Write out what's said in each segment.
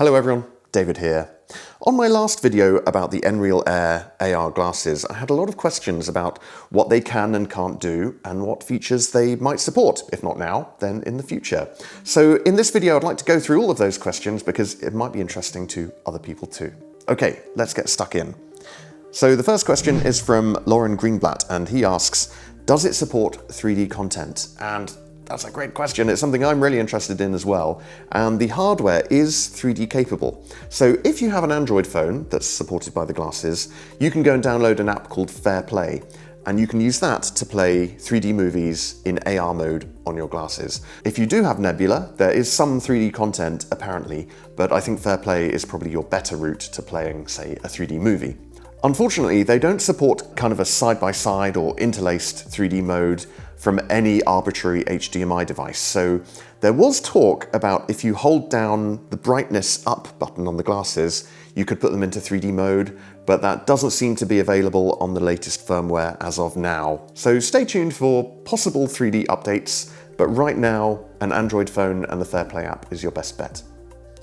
Hello everyone, David here. On my last video about the Nreal Air AR glasses, I had a lot of questions about what they can and can't do and what features they might support, if not now, then in the future. So in this video I'd like to go through all of those questions because it might be interesting to other people too. Okay, let's get stuck in. So the first question is from Lauren Greenblatt and he asks, does it support 3D content? And that's a great question. It's something I'm really interested in as well. And the hardware is 3D capable. So if you have an Android phone that's supported by the glasses, you can go and download an app called FairPlay. And you can use that to play 3D movies in AR mode on your glasses. If you do have Nebula, there is some 3D content apparently, but I think FairPlay is probably your better route to playing, say, a 3D movie. Unfortunately, they don't support kind of a side-by-side or interlaced 3D mode from any arbitrary HDMI device. So there was talk about if you hold down the brightness up button on the glasses, you could put them into 3D mode, but that doesn't seem to be available on the latest firmware as of now. So stay tuned for possible 3D updates, but right now, an Android phone and the FairPlay app is your best bet.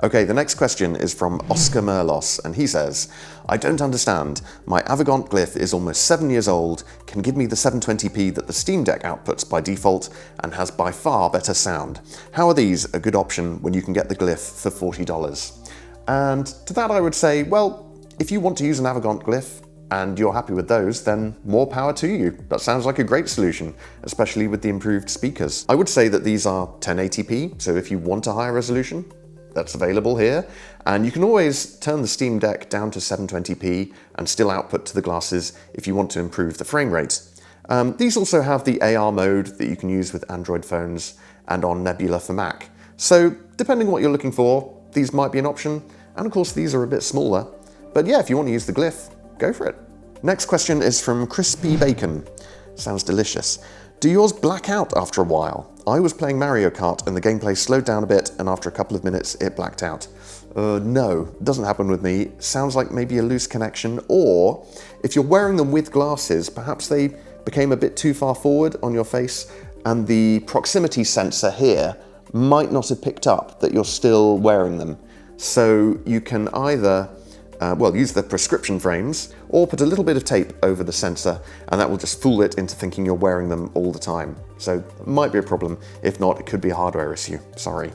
Okay, the next question is from Oscar Merlos, and he says, I don't understand. My Avegant Glyph is almost 7 years old, can give me the 720p that the Steam Deck outputs by default, and has by far better sound. How are these a good option when you can get the Glyph for $40? And to that I would say, well, if you want to use an Avegant Glyph and you're happy with those, then more power to you. That sounds like a great solution, especially with the improved speakers. I would say that these are 1080p, so if you want a higher resolution, that's available here, and you can always turn the Steam Deck down to 720p and still output to the glasses if you want to improve the frame rate. These also have the AR mode that you can use with Android phones and on Nebula for Mac. So depending on what you're looking for, these might be an option, and of course these are a bit smaller. But yeah, if you want to use the Glyph, go for it. Next question is from Crispy Bacon. Sounds delicious. Do yours black out after a while? I was playing Mario Kart and the gameplay slowed down a bit and after a couple of minutes it blacked out. No, doesn't happen with me. Sounds like maybe a loose connection, or if you're wearing them with glasses, perhaps they became a bit too far forward on your face and the proximity sensor here might not have picked up that you're still wearing them. So you can either use the prescription frames or put a little bit of tape over the sensor and that will just fool it into thinking you're wearing them all the time. So it might be a problem. If not, it could be a hardware issue. Sorry.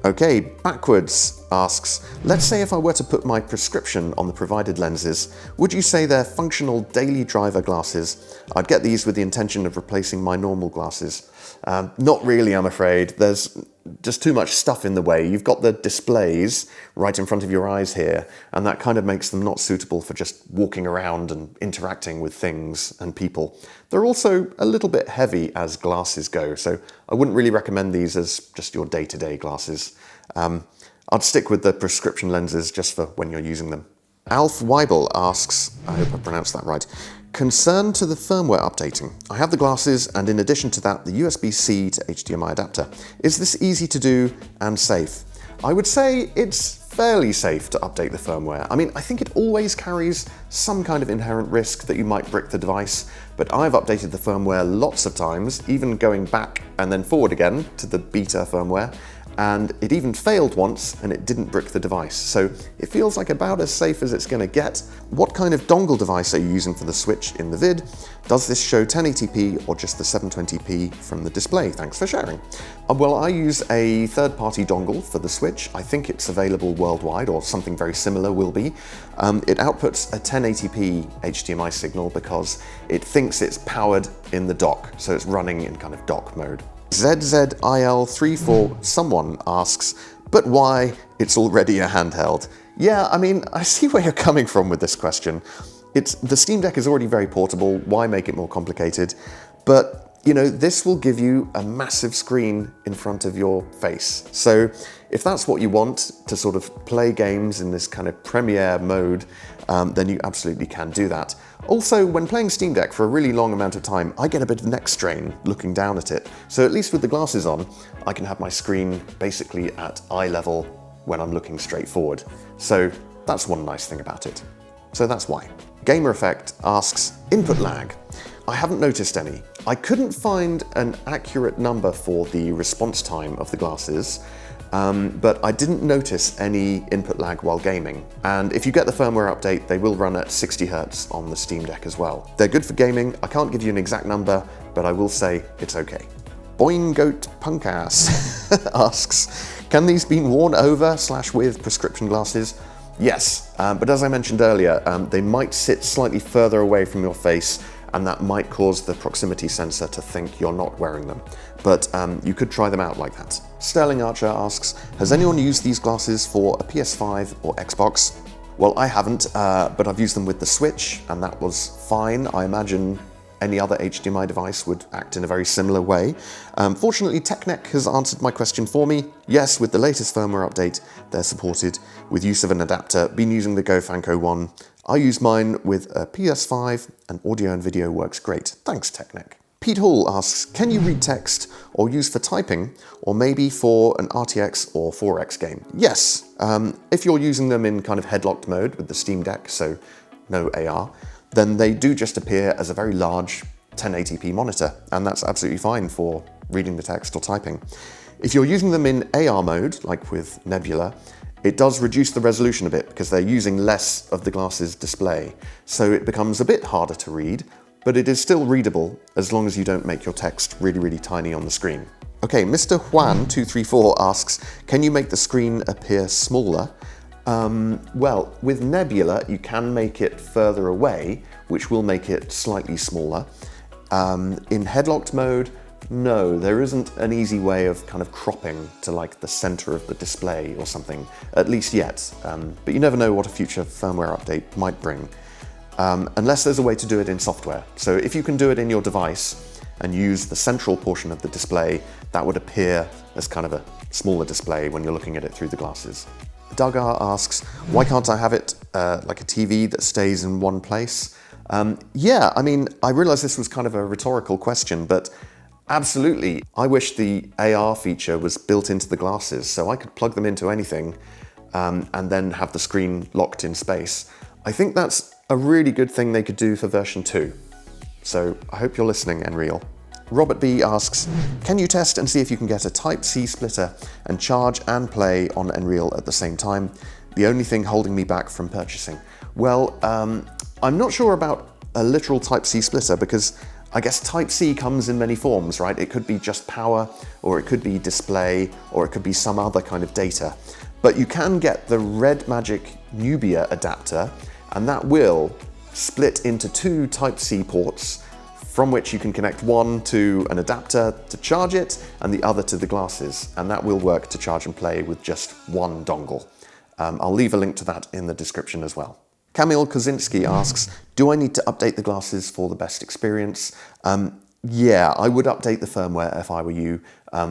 Okay, Backwards asks, let's say if I were to put my prescription on the provided lenses, would you say they're functional daily driver glasses? I'd get these with the intention of replacing my normal glasses. Not really, I'm afraid. There's just too much stuff in the way. You've got the displays right in front of your eyes here, and that kind of makes them not suitable for just walking around and interacting with things and people. They're also a little bit heavy as glasses go, so I wouldn't really recommend these as just your day-to-day glasses. I'd stick with the prescription lenses just for when you're using them. Alf Weibel asks, I hope I pronounced that right, concern to the firmware updating. I have the glasses and in addition to that the USB-C to HDMI adapter. Is this easy to do and safe? I would say it's fairly safe to update the firmware. I mean, I think it always carries some kind of inherent risk that you might brick the device, but I've updated the firmware lots of times, even going back and then forward again to the beta firmware, and it even failed once and it didn't brick the device. So it feels like about as safe as it's going to get. What kind of dongle device are you using for the Switch in the vid? Does this show 1080p or just the 720p from the display? Thanks for sharing. Well, I use a third-party dongle for the Switch. I think it's available worldwide, or something very similar will be. It outputs a 1080p HDMI signal because it thinks it's powered in the dock, so it's running in kind of dock mode. ZZIL34 someone asks, but why? It's already a handheld. Yeah, I mean, I see where you're coming from with this question. The Steam Deck is already very portable, why make it more complicated? But, you know, this will give you a massive screen in front of your face. So if that's what you want, to sort of play games in this kind of premiere mode, then you absolutely can do that. Also, when playing Steam Deck for a really long amount of time, I get a bit of neck strain looking down at it. So at least with the glasses on, I can have my screen basically at eye level when I'm looking straight forward. So that's one nice thing about it. So that's why. Gamer Effect asks, input lag. I haven't noticed any. I couldn't find an accurate number for the response time of the glasses, but I didn't notice any input lag while gaming. And if you get the firmware update, they will run at 60 Hz on the Steam Deck as well. They're good for gaming. I can't give you an exact number, but I will say it's okay. Boing Goat Punkass asks, can these be worn over / with prescription glasses? Yes, but as I mentioned earlier, they might sit slightly further away from your face, and that might cause the proximity sensor to think you're not wearing them. But you could try them out like that. Sterling Archer asks, has anyone used these glasses for a PS5 or Xbox? Well, I haven't, but I've used them with the Switch, and that was fine. I imagine any other HDMI device would act in a very similar way. Fortunately, TechNet has answered my question for me. Yes, with the latest firmware update, they're supported with use of an adapter. Been using the GoFanco one. I use mine with a PS5, and audio and video works great. Thanks, TechNet. Pete Hall asks, can you read text or use for typing, or maybe for an RTX or 4X game? Yes, if you're using them in kind of headlocked mode with the Steam Deck, so no AR, then they do just appear as a very large 1080p monitor, and that's absolutely fine for reading the text or typing. If you're using them in AR mode, like with Nebula, it does reduce the resolution a bit because they're using less of the glass's display, so it becomes a bit harder to read, but it is still readable as long as you don't make your text really, really tiny on the screen. Okay, Mr. Juan234 asks, can you make the screen appear smaller? Well, with Nebula, you can make it further away, which will make it slightly smaller. In headlocked mode, no, there isn't an easy way of kind of cropping to like the center of the display or something, at least yet. But you never know what a future firmware update might bring, unless there's a way to do it in software. So if you can do it in your device and use the central portion of the display, that would appear as kind of a smaller display when you're looking at it through the glasses. Doug R asks, why can't I have it like a TV that stays in one place? Yeah, I mean, I realize this was kind of a rhetorical question, but absolutely. I wish the AR feature was built into the glasses so I could plug them into anything and then have the screen locked in space. I think that's a really good thing they could do for version 2. So I hope you're listening, Nreal. Robert B asks, can you test and see if you can get a Type-C splitter and charge and play on Nreal at the same time? The only thing holding me back from purchasing. Well, I'm not sure about a literal Type-C splitter because I guess Type-C comes in many forms, right? It could be just power, or it could be display, or it could be some other kind of data. But you can get the Red Magic Nubia adapter, and that will split into 2 Type-C ports, from which you can connect one to an adapter to charge it and the other to the glasses, and that will work to charge and play with just one dongle. I'll leave a link to that in the description as well. Kamil Kozinski asks, do I need to update the glasses for the best experience? Yeah, I would update the firmware if I were you.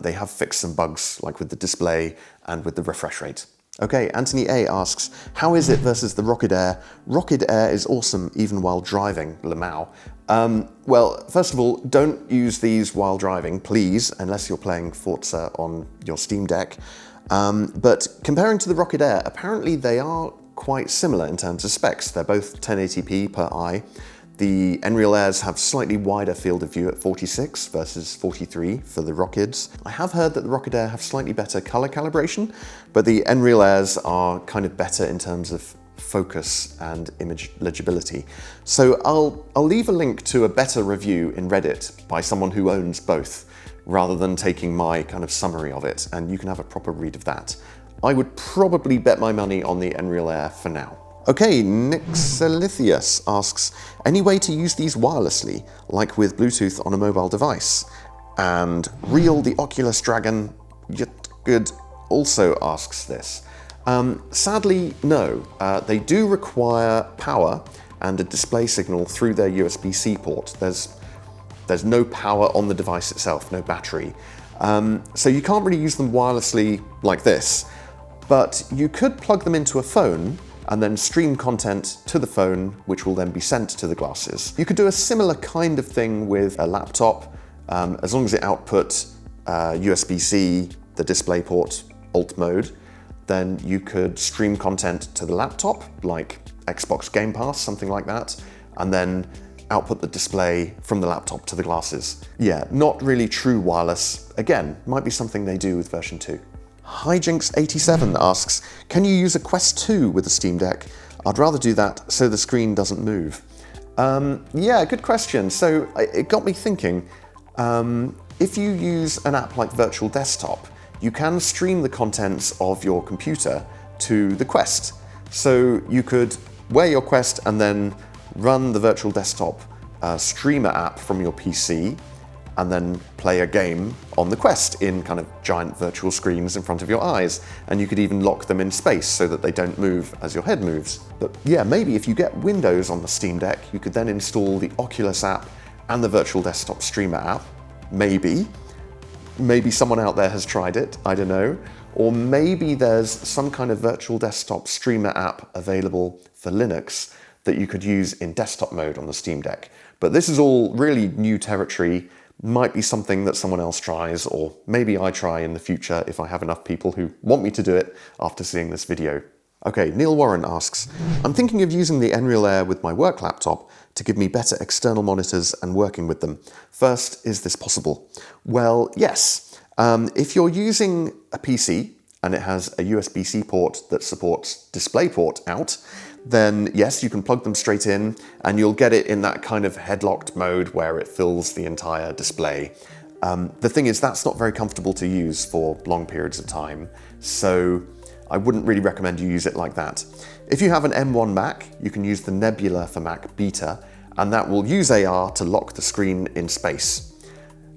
They have fixed some bugs, like with the display and with the refresh rate. Okay, Anthony A asks, how is it versus the Rokid Air? Rokid Air is awesome even while driving, Lamau. Well, first of all, don't use these while driving, please, unless you're playing Forza on your Steam Deck. But comparing to the Rokid Air, apparently they are quite similar in terms of specs. They're both 1080p per eye. The Nreal Airs have slightly wider field of view at 46 versus 43 for the Rokids. I have heard that the Rokid Air have slightly better color calibration, but the Nreal Airs are kind of better in terms of focus and image legibility. So I'll leave a link to a better review in Reddit by someone who owns both, rather than taking my kind of summary of it, and you can have a proper read of that. I would probably bet my money on the Nreal Air for now. Okay, Nixelithius asks, any way to use these wirelessly, like with Bluetooth on a mobile device? And Real the Oculus Dragon Good also asks this. Sadly, no. They do require power and a display signal through their USB-C port. There's no power on the device itself, no battery. So you can't really use them wirelessly like this, but you could plug them into a phone and then stream content to the phone, which will then be sent to the glasses. You could do a similar kind of thing with a laptop, as long as it outputs USB-C, the DisplayPort alt mode, then you could stream content to the laptop, like Xbox Game Pass, something like that, and then output the display from the laptop to the glasses. Yeah, not really true wireless. Again, might be something they do with version 2. Hijinks87 asks, can you use a Quest 2 with the Steam Deck? I'd rather do that so the screen doesn't move. Yeah, good question. So it got me thinking, if you use an app like Virtual Desktop, you can stream the contents of your computer to the Quest. So you could wear your Quest and then run the Virtual Desktop streamer app from your PC and then play a game on the Quest in kind of giant virtual screens in front of your eyes. And you could even lock them in space so that they don't move as your head moves. But yeah, maybe if you get Windows on the Steam Deck, you could then install the Oculus app and the Virtual Desktop streamer app. Maybe. Maybe someone out there has tried it, I don't know. Or maybe there's some kind of Virtual Desktop streamer app available for Linux that you could use in desktop mode on the Steam Deck. But this is all really new territory. Might be something that someone else tries, or maybe I try in the future if I have enough people who want me to do it after seeing this video. Okay, Neil Warren asks, I'm thinking of using the Nreal Air with my work laptop to give me better external monitors and working with them. First, is this possible? Well, yes. If you're using a PC and it has a USB-C port that supports DisplayPort out, then yes, you can plug them straight in and you'll get it in that kind of headlocked mode where it fills the entire display. The thing is, that's not very comfortable to use for long periods of time, so I wouldn't really recommend you use it like that. If you have an M1 Mac, you can use the Nebula for Mac Beta, and that will use AR to lock the screen in space.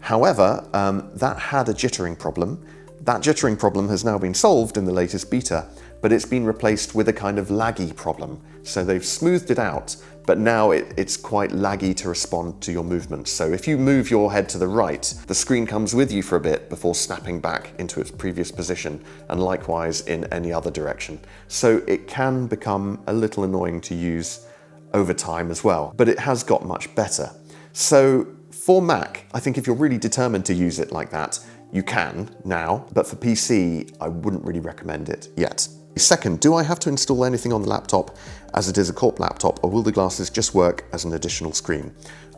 However, that had a jittering problem. That jittering problem has now been solved in the latest beta, but it's been replaced with a kind of laggy problem. So they've smoothed it out, but now it's quite laggy to respond to your movements. So if you move your head to the right, the screen comes with you for a bit before snapping back into its previous position, and likewise in any other direction. So it can become a little annoying to use over time as well, but it has got much better. So for Mac, I think if you're really determined to use it like that, you can now, but for PC, I wouldn't really recommend it yet. Second, do I have to install anything on the laptop as it is a Corp laptop, or will the glasses just work as an additional screen?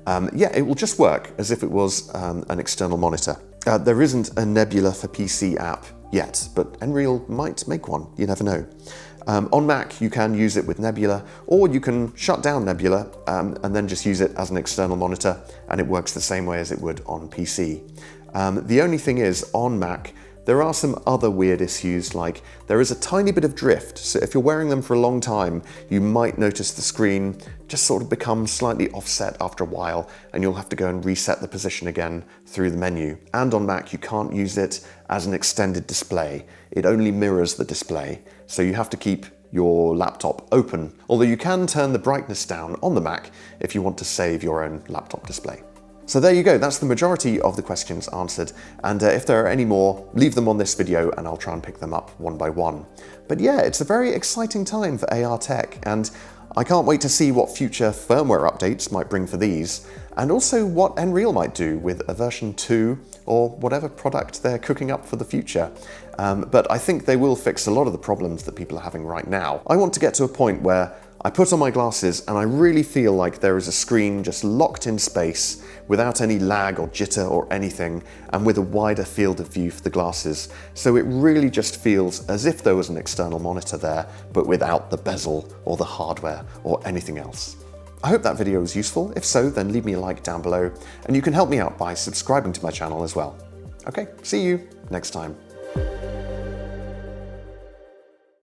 Yeah, it will just work as if it was an external monitor. There isn't a Nebula for PC app yet, but Nreal might make one, you never know. On Mac, you can use it with Nebula, or you can shut down Nebula and then just use it as an external monitor, and it works the same way as it would on PC. The only thing is, on Mac, there are some other weird issues, like there is a tiny bit of drift, so if you're wearing them for a long time, you might notice the screen just sort of become slightly offset after a while, and you'll have to go and reset the position again through the menu. And on Mac, you can't use it as an extended display. It only mirrors the display, so you have to keep your laptop open, although you can turn the brightness down on the Mac if you want to save your own laptop display. So there you go, that's the majority of the questions answered, and if there are any more, leave them on this video and I'll try and pick them up one by one. But yeah, it's a very exciting time for AR tech, and I can't wait to see what future firmware updates might bring for these, and also what Nreal might do with a version 2 or whatever product they're cooking up for the future. But I think they will fix a lot of the problems that people are having right now. I want to get to a point where I put on my glasses and I really feel like there is a screen just locked in space without any lag or jitter or anything, and with a wider field of view for the glasses. So it really just feels as if there was an external monitor there, but without the bezel or the hardware or anything else. I hope that video was useful. If so, then leave me a like down below, and you can help me out by subscribing to my channel as well. Okay, see you next time.